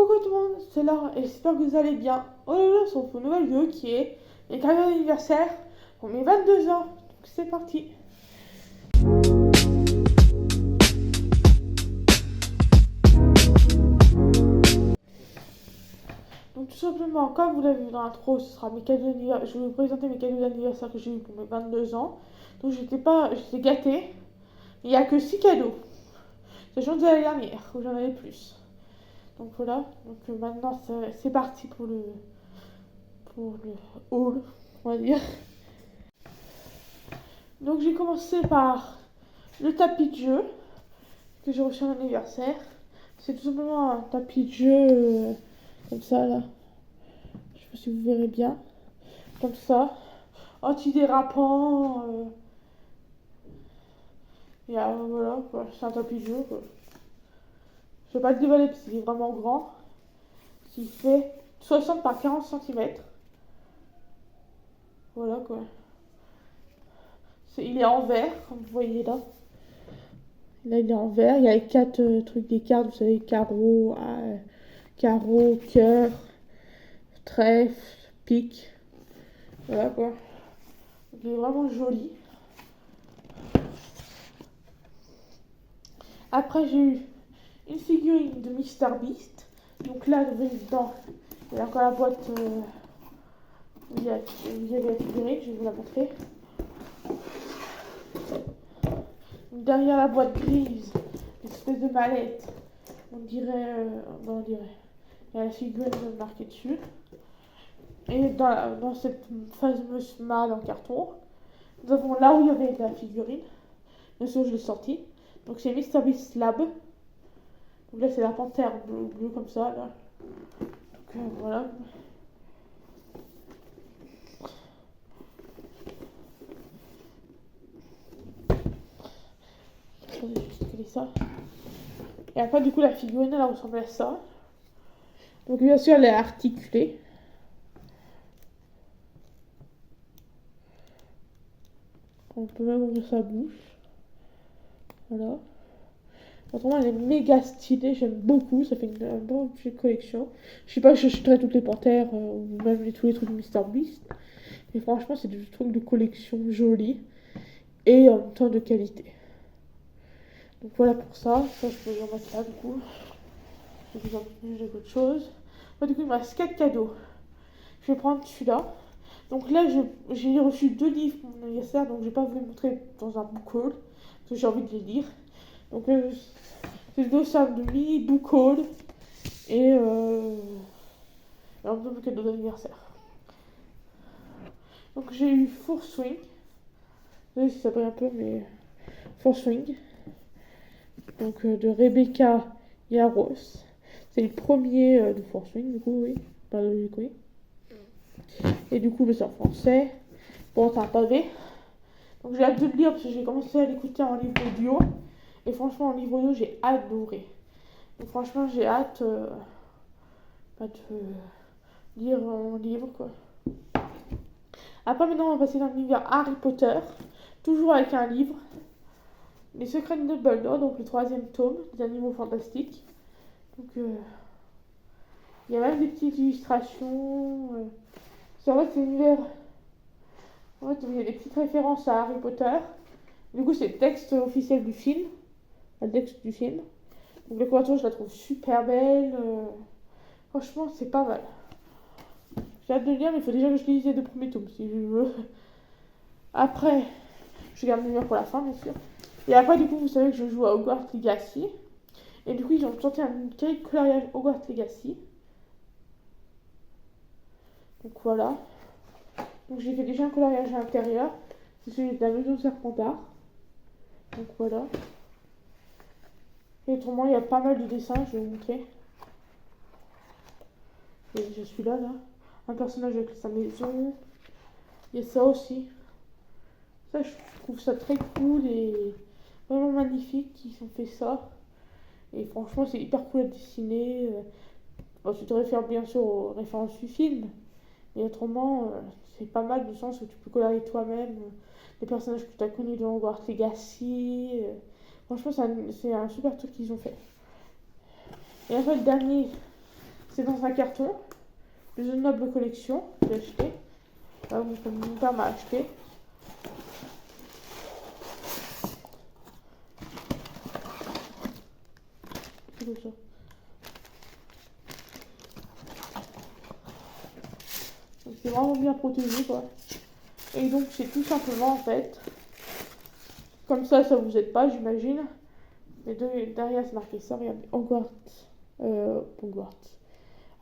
Coucou tout le monde, c'est Laure et j'espère que vous allez bien. Oh là là, sur une nouvelle vidéo qui est mes cadeaux d'anniversaire pour mes 22 ans. Donc c'est parti. Donc tout simplement, comme vous l'avez vu dans l'intro, ce sera mes cadeaux d'anniversaire. Je vais vous présenter mes cadeaux d'anniversaire que j'ai eu pour mes 22 ans. Donc j'étais gâtée. Il n'y a que 6 cadeaux. Sachant de l'année dernière, où j'en avais plus. Donc voilà, donc maintenant c'est parti pour le haul, on va dire. Donc j'ai commencé par le tapis de jeu que j'ai reçu à mon anniversaire. C'est tout simplement un tapis de jeu comme ça là. Je sais pas si vous verrez bien. Comme ça. Antidérapant. Voilà quoi. C'est un tapis de jeu quoi. Je vais pas le déballer parce qu'il est vraiment grand. Il fait 60 par 40 cm. Voilà quoi. Il est en verre, comme vous voyez là. Là, il est en verre. Il y a les 4 trucs des cartes, vous savez, carreau, carreau, cœur, trèfle, pique. Voilà quoi. Donc, il est vraiment joli. Après, j'ai eu une figurine de Mister Beast. Donc là, dedans, il y a encore la boîte. Il y a la figurine, je vais vous la montrer. Derrière la boîte grise, une espèce de mallette, on dirait, il y a la figurine marquée dessus. Et dans cette fameuse malle en carton, nous avons là où il y avait la figurine. Bien sûr, je l'ai sortie. Donc c'est Mister Beast Lab. Donc là, c'est la panthère bleue comme ça, là. Donc voilà. Attendez, je vais juste ça. Et après, du coup, la figurine, elle ressemble à ça. Donc bien sûr, elle est articulée. On peut même ouvrir sa bouche. Voilà. Autrement, elle est méga stylée, j'aime beaucoup, ça fait une bonne petite collection. Je sais pas, je j'achèterai toutes les panthères ou même tous les trucs de Mister Beast. Mais franchement, c'est des trucs de collection jolis et en même temps de qualité. Donc voilà pour ça, ça je peux en mettre là du coup. J'ai d'autres choses. Moi, du coup, il me reste 4 cadeaux. Je vais prendre celui-là. Donc là, j'ai reçu 2 livres pour mon anniversaire, donc je vais pas vous les montrer dans un book haul, parce que j'ai envie de les lire. Donc c'est 2 salles de mini book haul et un peu cadeau d'anniversaire. Donc j'ai eu Four Swing. Je sais pas si ça brille un peu, mais Four Swing. Donc de Rebecca Yaros. C'est le premier de Four Swing, du coup, oui. Pas logique, oui. Et du coup, c'est en français. Bon, c'est un pavé. Donc j'ai hâte de le lire parce que j'ai commencé à l'écouter en livre audio. Et franchement, en livre audio, j'ai hâte d'ouvrir. Donc franchement, j'ai hâte de lire mon livre, quoi. Après, maintenant, on va passer dans l'univers Harry Potter. Toujours avec un livre. Les Secrets de Dumbledore, donc le 3e tome des Animaux Fantastiques. Donc, il y a même des petites illustrations. En fait, c'est l'univers. En fait, il y a des petites références à Harry Potter. Du coup, c'est le texte officiel du film. Le texte du film. Donc, la couverture, je la trouve super belle. Franchement, c'est pas mal. J'ai hâte de le lire, mais il faut déjà que je lise les 2 premiers tomes si je veux. Après, je garde le meilleur pour la fin, bien sûr. Et après, du coup, vous savez que je joue à Hogwarts Legacy. Et du coup, ils ont sorti un cahier de coloriage Hogwarts Legacy. Donc voilà. Donc j'ai fait déjà un coloriage à l'intérieur. C'est celui de la maison de Serpentard. Donc voilà. Et autrement, il y a pas mal de dessins, je vais vous montrer. Et je suis là. Un personnage avec sa maison. Il y a ça aussi. Ça, je trouve ça très cool et vraiment magnifique qu'ils ont fait ça. Et franchement, c'est hyper cool à dessiner. Bon, tu te réfères bien sûr aux références du film. Mais autrement, c'est pas mal du sens où tu peux colorier toi-même les personnages que tu as connus dans Hogwarts Legacy. Franchement, c'est un super truc qu'ils ont fait. Et après, le dernier C'est dans un carton. Les Noble Collection, j'ai acheté. Là, mon père m'a acheté. C'est ça. Donc c'est vraiment bien protégé quoi. Et donc c'est tout simplement en fait. Comme ça vous aide pas j'imagine. Mais derrière c'est marqué ça, regardez, Hogwarts.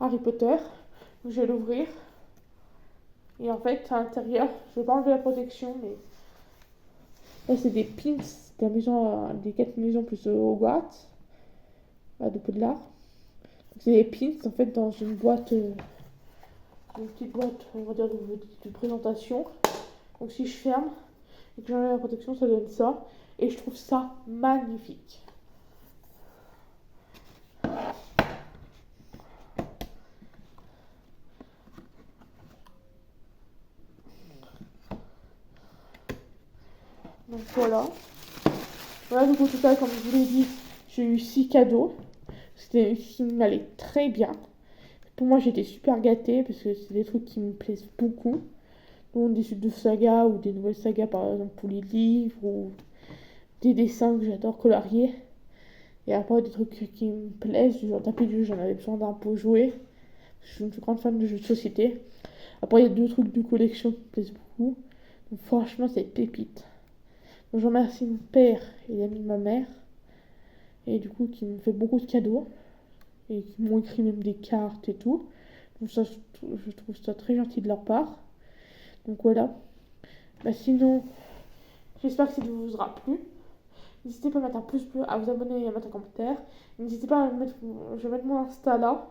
Harry Potter. Donc je vais l'ouvrir. Et en fait à l'intérieur, je vais pas enlever la protection mais. Là c'est des pins de la maison, des 4 maisons plus Hogwarts. De Poudlard. C'est des pins en fait dans une boîte. Une petite boîte, on va dire, de présentation. Donc si je ferme et que j'enlève la protection, ça donne ça. Et je trouve ça magnifique. Donc voilà. Voilà, donc au total, comme je vous l'ai dit, j'ai eu 6 cadeaux. C'était allait très bien. Pour moi, j'étais super gâtée parce que c'est des trucs qui me plaisent beaucoup. Donc des suites de sagas ou des nouvelles sagas, par exemple, pour les livres ou des dessins que j'adore colorier. Et après, des trucs qui me plaisent, du genre tapis de jeu, j'en avais besoin d'un pour jouer. Je suis une grande fan de jeux de société. Après, il y a 2 trucs de collection qui me plaisent beaucoup. Donc, franchement, c'est pépite. Donc, je remercie mon père et l'ami de ma mère. Et du coup, qui m'ont fait beaucoup de cadeaux. Et qui m'ont écrit même des cartes et tout. Donc, ça, je trouve ça très gentil de leur part. Donc, voilà. Bah, sinon, j'espère que ça vous aura plu. N'hésitez pas à mettre un pouce bleu, à vous abonner et à mettre un commentaire. N'hésitez pas à mettre, je vais mettre mon Insta là,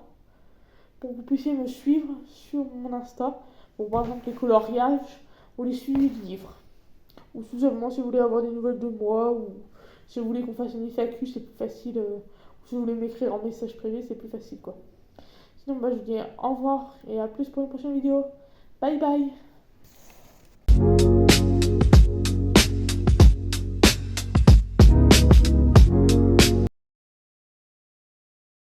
pour que vous puissiez me suivre sur mon Insta, pour par exemple les coloriages ou les suivis de livres. Ou tout simplement si vous voulez avoir des nouvelles de moi, ou si vous voulez qu'on fasse une FAQ, c'est plus facile. Ou si vous voulez m'écrire en message privé, c'est plus facile quoi. Sinon, bah, je vous dis au revoir et à plus pour une prochaine vidéo. Bye bye!